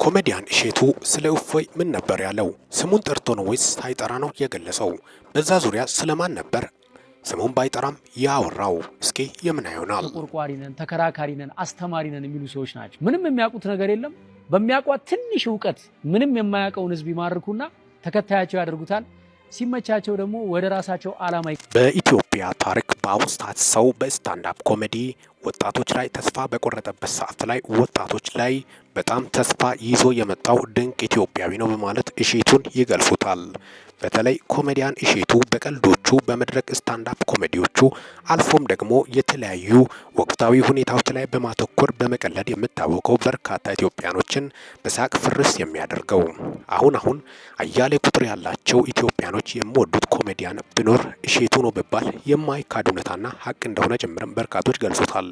ኮሜዲያን እሸቱ ስለ እፎይ ምን ነበር ያለው? ስሙን ጠርቶ ነው ወይስ ሳይጠራ ነው የገለጸው? በዛ ዙሪያ ስለማን ነበር ስሙን ባይጠራም ያወራው? እስኪ የምናየው ይሆናል። ተቆርቋሪ ነን፣ ተከራካሪ ነን፣ አስተማሪ ነን የሚሉ ሰዎች ናቸው። ምንም የሚያውቁት ነገር የለም። በሚያውቋት ትንሽ ዕውቀት ምንም የማያውቀውን ህዝብ ይማርኩና ተከታያቸው ያደርጉታል። ሲመቻቸው ደግሞ ወደ ራሳቸው ዓላማ። በኢትዮጵያ ታሪክ በአሁኑ ሰዓት ሰው በስታንዳፕ ኮሜዲ ወጣቶች ላይ ተስፋ በቆረጠበት ሰዓት ላይ ወጣቶች ላይ በጣም ተስፋ ይዞ የመጣው ድንቅ ኢትዮጵያዊ ነው በማለት እሸቱን ይገልጹታል። በተለይ ኮሜዲያን እሸቱ በቀልዶቹ በመድረክ ስታንዳፕ ኮሜዲዎቹ አልፎም ደግሞ የተለያዩ ወቅታዊ ሁኔታዎች ላይ በማተኮር በመቀለድ የምታወቀው በርካታ ኢትዮጵያኖችን በሳቅ ፍርስ የሚያደርገው አሁን አያሌ ቁጥር ያላቸው ኢትዮጵያኖች የሚወዱት ኮሜዲያን ቢኖር እሸቱ ነው ቢባል የማይካድ እውነታና ሀቅ እንደሆነ ጭምርም በርካቶች ገልጾታል።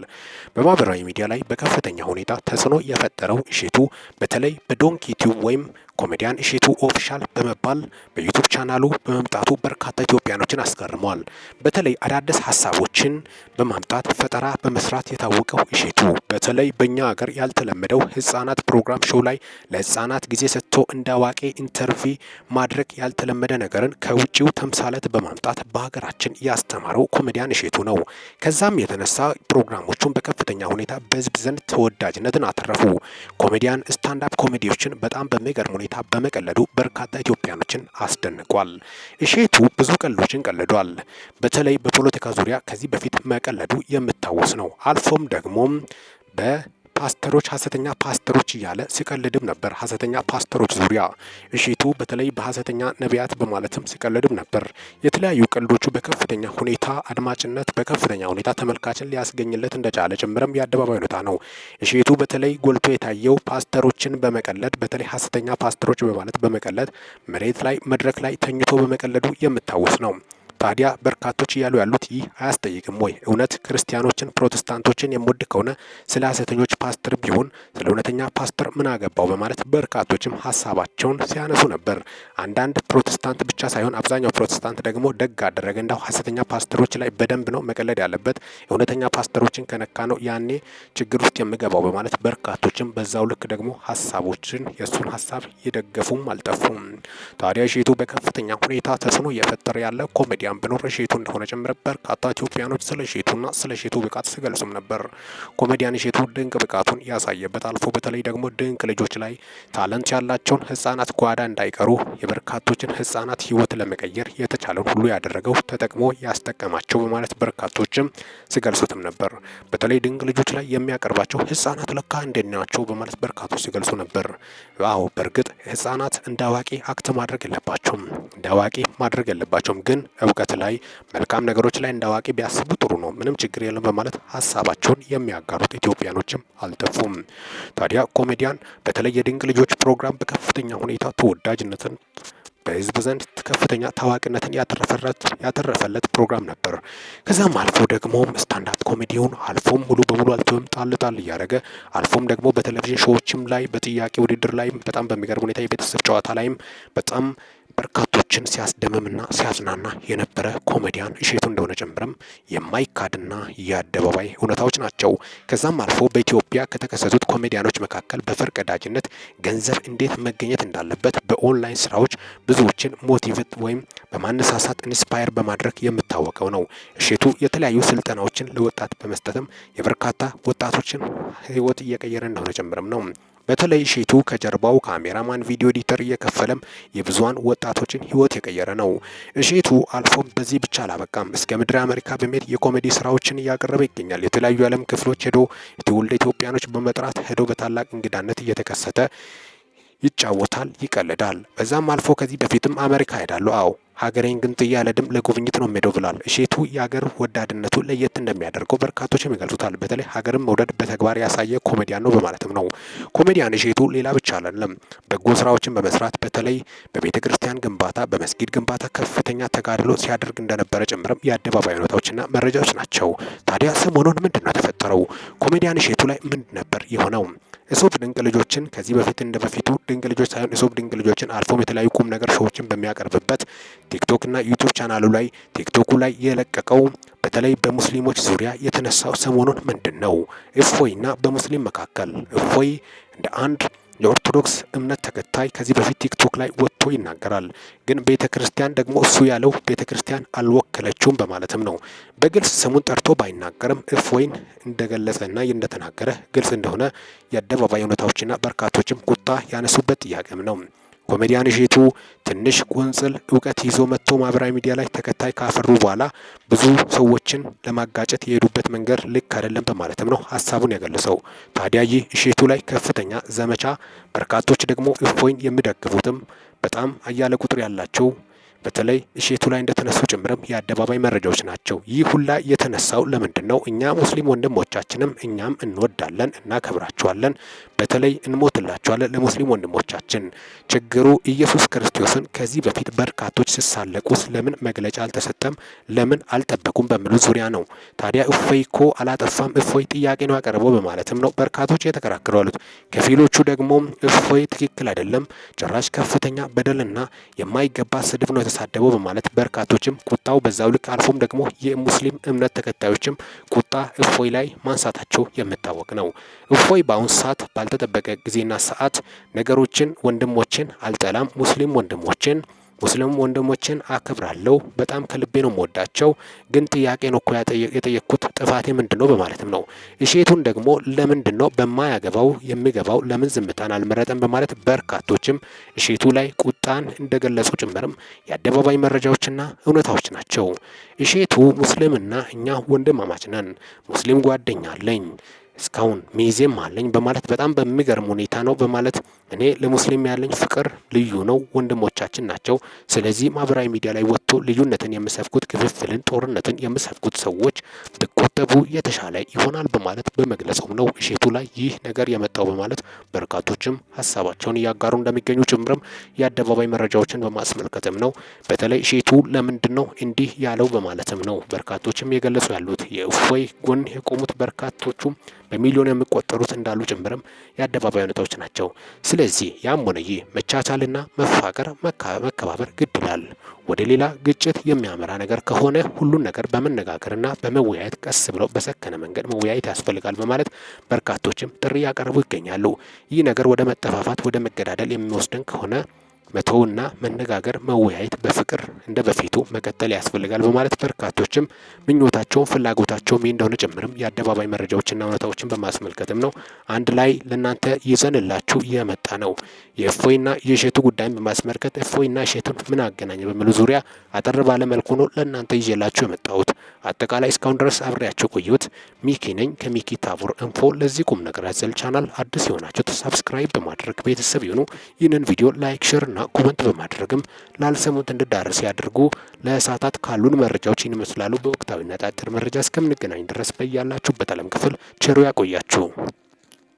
በማህበራዊ ሚዲያ ላይ በከፍተኛ ሁኔታ ተጽዕኖ የፈጠረው እሸቱ በተለይ በዶንኪ ቲዩብ ወይም ኮሜዲያን እሸቱ ኦፊሻል በመባል በዩቲዩብ ቻናሉ በመምጣቱ በርካታ ኢትዮጵያኖችን አስገርመዋል። በተለይ አዳዲስ ሀሳቦችን በማምጣት ፈጠራ በመስራት የታወቀው እሸቱ በተለይ በእኛ ሀገር ያልተለመደው ህጻናት ፕሮግራም ሾው ላይ ለህጻናት ጊዜ ሰጥቶ እንደ አዋቂ ኢንተርቪ ማድረግ ያልተለመደ ነገርን ከውጭው ተምሳሌት በማምጣት በሀገራችን ያስተማረው ኮሜዲያን እሸቱ ነው። ከዛም የተነሳ ፕሮግራሞቹን በከፍተኛ ሁኔታ በህዝብ ዘንድ ተወዳጅነትን አተረፉ። ኮሜዲያን ስታንዳፕ ኮሜዲዎችን በጣም በሚገርም ሁኔታ በመቀለዱ በርካታ ኢትዮጵያኖችን አስደንቋል። እሸቱ ብዙ ቀልዶችን ቀልዷል። በተለይ በፖለቲካ ዙሪያ ከዚህ በፊት መቀለዱ የሚታወስ ነው። አልፎም ደግሞ ፓስተሮች ሐሰተኛ ፓስተሮች እያለ ሲቀልድም ነበር። ሐሰተኛ ፓስተሮች ዙሪያ እሸቱ በተለይ በሐሰተኛ ነቢያት በማለትም ሲቀልድም ነበር። የተለያዩ ቀልዶቹ በከፍተኛ ሁኔታ አድማጭነት በከፍተኛ ሁኔታ ተመልካችን ሊያስገኝለት እንደቻለ ጭምርም የአደባባይ ሁኔታ ነው። እሸቱ በተለይ ጎልቶ የታየው ፓስተሮችን በመቀለድ በተለይ ሐሰተኛ ፓስተሮች በማለት በመቀለድ መሬት ላይ መድረክ ላይ ተኝቶ በመቀለዱ የሚታወስ ነው። ታዲያ በርካቶች እያሉ ያሉት ይህ አያስጠይቅም ወይ? እውነት ክርስቲያኖችን ፕሮቴስታንቶችን የሚወድ ከሆነ ስለ ሐሰተኞች ፓስተር ቢሆን ስለ እውነተኛ ፓስተር ምን አገባው? በማለት በርካቶችም ሀሳባቸውን ሲያነሱ ነበር። አንዳንድ ፕሮቴስታንት ብቻ ሳይሆን አብዛኛው ፕሮቴስታንት ደግሞ ደግ አደረገ፣ እንዳው ሐሰተኛ ፓስተሮች ላይ በደንብ ነው መቀለድ ያለበት፣ እውነተኛ ፓስተሮችን ከነካ ነው ያኔ ችግር ውስጥ የሚገባው በማለት በርካቶችም በዛው ልክ ደግሞ ሀሳቦችን የእሱን ሀሳብ የደገፉም አልጠፉም። ታዲያ እሸቱ በከፍተኛ ሁኔታ ተጽዕኖ እየፈጠረ ያለ ኮሜዲ ቢኖር እሸቱ እንደሆነ ጭምር በርካታ ኢትዮጵያኖች ስለ እሸቱና ስለ እሸቱ ብቃት ሲገልጹም ነበር። ኮሜዲያን እሸቱ ድንቅ ብቃቱን ያሳየበት አልፎ በተለይ ደግሞ ድንቅ ልጆች ላይ ታለንት ያላቸውን ህጻናት ጓዳ እንዳይቀሩ የበርካቶችን ህጻናት ህይወት ለመቀየር የተቻለን ሁሉ ያደረገው ተጠቅሞ ያስጠቀማቸው በማለት በርካቶችም ሲገልጹትም ነበር። በተለይ ድንቅ ልጆች ላይ የሚያቀርባቸው ህጻናት ለካ እንደናቸው በማለት በርካቶች ሲገልጹ ነበር። አዎ በእርግጥ ህጻናት እንደ አዋቂ አክት ማድረግ የለባቸውም፣ እንደ አዋቂ ማድረግ የለባቸውም ግን እውቀት ላይ መልካም ነገሮች ላይ እንዳዋቂ ቢያስቡ ጥሩ ነው፣ ምንም ችግር የለም በማለት ሀሳባቸውን የሚያጋሩት ኢትዮጵያኖችም አልጠፉም። ታዲያ ኮሜዲያን በተለይ የድንቅ ልጆች ፕሮግራም በከፍተኛ ሁኔታ ተወዳጅነትን በህዝብ ዘንድ ከፍተኛ ታዋቂነትን ያተረፈለት ፕሮግራም ነበር። ከዛም አልፎ ደግሞ ስታንዳፕ ኮሜዲውን አልፎም ሙሉ በሙሉ አልተወም ጣል እያደረገ አልፎም ደግሞ በቴሌቪዥን ሾዎችም ላይ በጥያቄ ውድድር ላይ በጣም በሚገርም ሁኔታ የቤተሰብ ጨዋታ ላይም በጣም በርካቶችን ሲያስደምምና ሲያዝናና የነበረ ኮሜዲያን እሸቱ እንደሆነ ጨምረም የማይካድና የአደባባይ እውነታዎች ናቸው። ከዛም አልፎ በኢትዮጵያ ከተከሰቱት ኮሜዲያኖች መካከል በፈርቀዳጅነት ገንዘብ እንዴት መገኘት እንዳለበት በኦንላይን ስራዎች ብዙዎችን ሞቲቬት ወይም በማነሳሳት ኢንስፓየር በማድረግ የምታወቀው ነው። እሸቱ የተለያዩ ስልጠናዎችን ለወጣት በመስጠትም የበርካታ ወጣቶችን ህይወት እየቀየረ እንደሆነ ጨምረም ነው። በተለይ እሸቱ ከጀርባው ካሜራማን፣ ቪዲዮ ኤዲተር እየከፈለም የብዙሃን ወጣቶችን ህይወት የቀየረ ነው። እሸቱ አልፎም በዚህ ብቻ አላበቃም። እስከ ምድረ አሜሪካ በመሄድ የኮሜዲ ስራዎችን እያቀረበ ይገኛል። የተለያዩ ዓለም ክፍሎች ሄዶ የትውልደ ኢትዮጵያኖች በመጥራት ሄዶ በታላቅ እንግዳነት እየተከሰተ ይጫወታል፣ ይቀልዳል። በዛም አልፎ ከዚህ በፊትም አሜሪካ ሄዳለሁ፣ አዎ ሀገሬን ግን ጥዬ አልሄድም ለጉብኝት ነው የምሄደው ብሏል። እሸቱ የሀገር ወዳድነቱ ለየት እንደሚያደርገው በርካቶችም ይገልጹታል። በተለይ ሀገርን መውደድ በተግባር ያሳየ ኮሜዲያን ነው በማለትም ነው። ኮሜዲያን እሸቱ ሌላ ብቻ አይደለም፣ በጎ ስራዎችን በመስራት በተለይ በቤተ ክርስቲያን ግንባታ፣ በመስጊድ ግንባታ ከፍተኛ ተጋድሎ ሲያደርግ እንደነበረ ጭምርም የአደባባይ ሁኔታዎችና መረጃዎች ናቸው። ታዲያ ሰሞኑን ምንድን ነው የተፈጠረው? ኮሜዲያን እሸቱ ላይ ምን ነበር የሆነው? እሶብ ድንቅ ልጆችን ከዚህ በፊት እንደ በፊቱ ድንቅ ልጆች ሳይሆን እሶብ ድንቅ ልጆችን አልፎም የተለያዩ ቁም ነገር ሾዎችን በሚያቀርብበት ቲክቶክ እና ዩቲዩብ ቻናሉ ላይ ቲክቶኩ ላይ የለቀቀው በተለይ በሙስሊሞች ዙሪያ የተነሳው ሰሞኑን ምንድን ነው? እፎይና በሙስሊም መካከል እፎይ እንደ አንድ የኦርቶዶክስ እምነት ተከታይ ከዚህ በፊት ቲክቶክ ላይ ወጥቶ ይናገራል። ግን ቤተ ክርስቲያን ደግሞ እሱ ያለው ቤተ ክርስቲያን አልወከለችውም በማለትም ነው። በግልጽ ስሙን ጠርቶ ባይናገርም እፎይን እንደገለጸና እንደተናገረ ግልጽ እንደሆነ የአደባባይ እውነታዎችና በርካቶችም ቁጣ ያነሱበት ጥያቄም ነው። ኮሜዲያን እሸቱ ትንሽ ቁንጽል እውቀት ይዞ መጥቶ ማህበራዊ ሚዲያ ላይ ተከታይ ካፈሩ በኋላ ብዙ ሰዎችን ለማጋጨት የሄዱበት መንገድ ልክ አይደለም በማለትም ነው ሀሳቡን የገለጸው። ታዲያ ይህ እሸቱ ላይ ከፍተኛ ዘመቻ፣ በርካቶች ደግሞ እፎይን የሚደግፉትም በጣም አያለ ቁጥር ያላቸው በተለይ እሸቱ ላይ እንደተነሱ ጭምርም የአደባባይ መረጃዎች ናቸው። ይህ ሁላ የተነሳው ለምንድን ነው? እኛ ሙስሊም ወንድሞቻችንም እኛም እንወዳለን፣ እናከብራቸዋለን፣ በተለይ እንሞትላቸዋለን ለሙስሊም ወንድሞቻችን። ችግሩ ኢየሱስ ክርስቶስን ከዚህ በፊት በርካቶች ሲሳለቁስ ለምን መግለጫ አልተሰጠም? ለምን አልጠበቁም? በሚሉ ዙሪያ ነው። ታዲያ እፎይ እኮ አላጠፋም፣ እፎይ ጥያቄ ነው ያቀረበው በማለትም ነው በርካቶች የተከራከሩ ያሉት። ከፊሎቹ ደግሞ እፎይ ትክክል አይደለም፣ ጭራሽ ከፍተኛ በደልና የማይገባ ስድብ ነው የተሳደበው በማለት በርካቶችም ቁጣው በዛው ልክ አልፎም ደግሞ የሙስሊም እምነት ተከታዮችም ቁጣ እፎይ ላይ ማንሳታቸው የሚታወቅ ነው። እፎይ በአሁኑ ሰዓት ባልተጠበቀ ጊዜና ሰዓት ነገሮችን ወንድሞችን አልጠላም፣ ሙስሊም ወንድሞችን አከብራለሁ፣ በጣም ከልቤ ነው የምወዳቸው፣ ግን ጥያቄ ነው እኮ የጠየቅኩት ጥፋቴ ምንድነው በማለትም ነው። እሸቱን ደግሞ ለምንድን ነው በማያገባው የሚገባው ለምን ዝምታን አልመረጠም በማለት በርካቶችም እሸቱ ላይ ቁጣን እንደገለጹ ጭምርም የአደባባይ መረጃዎችና እውነታዎች ናቸው። እሸቱ ሙስሊምና እኛ ወንድማማች ነን፣ ሙስሊም ጓደኛ አለኝ፣ እስካሁን ሚዜም አለኝ በማለት በጣም በሚገርም ሁኔታ ነው በማለት እኔ ለሙስሊም ያለኝ ፍቅር ልዩ ነው፣ ወንድሞቻችን ናቸው። ስለዚህ ማህበራዊ ሚዲያ ላይ ወጥቶ ልዩነትን የምሰብኩት ክፍፍልን፣ ጦርነትን የምሰብኩት ሰዎች ቢቆጠቡ የተሻለ ይሆናል በማለት በመግለጽም ነው እሸቱ ላይ ይህ ነገር የመጣው በማለት በርካቶችም ሀሳባቸውን እያጋሩ እንደሚገኙ ጭምርም የአደባባይ መረጃዎችን በማስመልከትም ነው። በተለይ እሸቱ ለምንድን ነው እንዲህ ያለው በማለትም ነው በርካቶችም የገለጹ ያሉት። የእፎይ ጎን የቆሙት በርካቶቹም በሚሊዮን የሚቆጠሩት እንዳሉ ጭምርም የአደባባይ ሁኔታዎች ናቸው። ስለዚህ ያም ሆነ ይህ መቻቻልና መፋቀር መከባበር ግድ ይላል። ወደ ሌላ ግጭት የሚያመራ ነገር ከሆነ ሁሉን ነገር በመነጋገርና በመወያየት ቀስ ብለው በሰከነ መንገድ መወያየት ያስፈልጋል በማለት በርካቶችም ጥሪ ያቀርቡ ይገኛሉ። ይህ ነገር ወደ መጠፋፋት ወደ መገዳደል የሚወስደን ከሆነ መተውና መነጋገር መወያየት በፍቅር እንደ በፊቱ መቀጠል ያስፈልጋል በማለት በርካቶችም ምኞታቸውን ፍላጎታቸውም እንደሆነ ጭምርም የአደባባይ መረጃዎችና እውነታዎችን በማስመልከትም ነው አንድ ላይ ለእናንተ ይዘንላችሁ የመጣ ነው። የእፎይና የእሸቱ ጉዳይን በማስመልከት እፎይና እሸቱን ምን አገናኘ በሚሉ ዙሪያ አጠር ባለ መልኩ ነው ለእናንተ ይዤላችሁ የመጣሁት። አጠቃላይ እስካሁን ድረስ አብሬያቸው ቆየሁት። ሚኪ ነኝ ከሚኪ ታቦር ኢንፎ። ለዚህ ቁም ነገር አዘል ቻናል አዲስ የሆናችሁ ሰብስክራይብ በማድረግ ቤተሰብ ይሁኑ። ይህንን ቪዲዮ ላይክ፣ ሼር እና ኮመንት በማድረግም ላልሰሙት እንድዳረስ ያድርጉ። ለሰዓታት ካሉን መረጃዎች ይመስላሉ። በወቅታዊና አጫጭር መረጃ እስከምንገናኝ ድረስ በያላችሁበት ዓለም ክፍል ቸሩ ያቆያችሁ።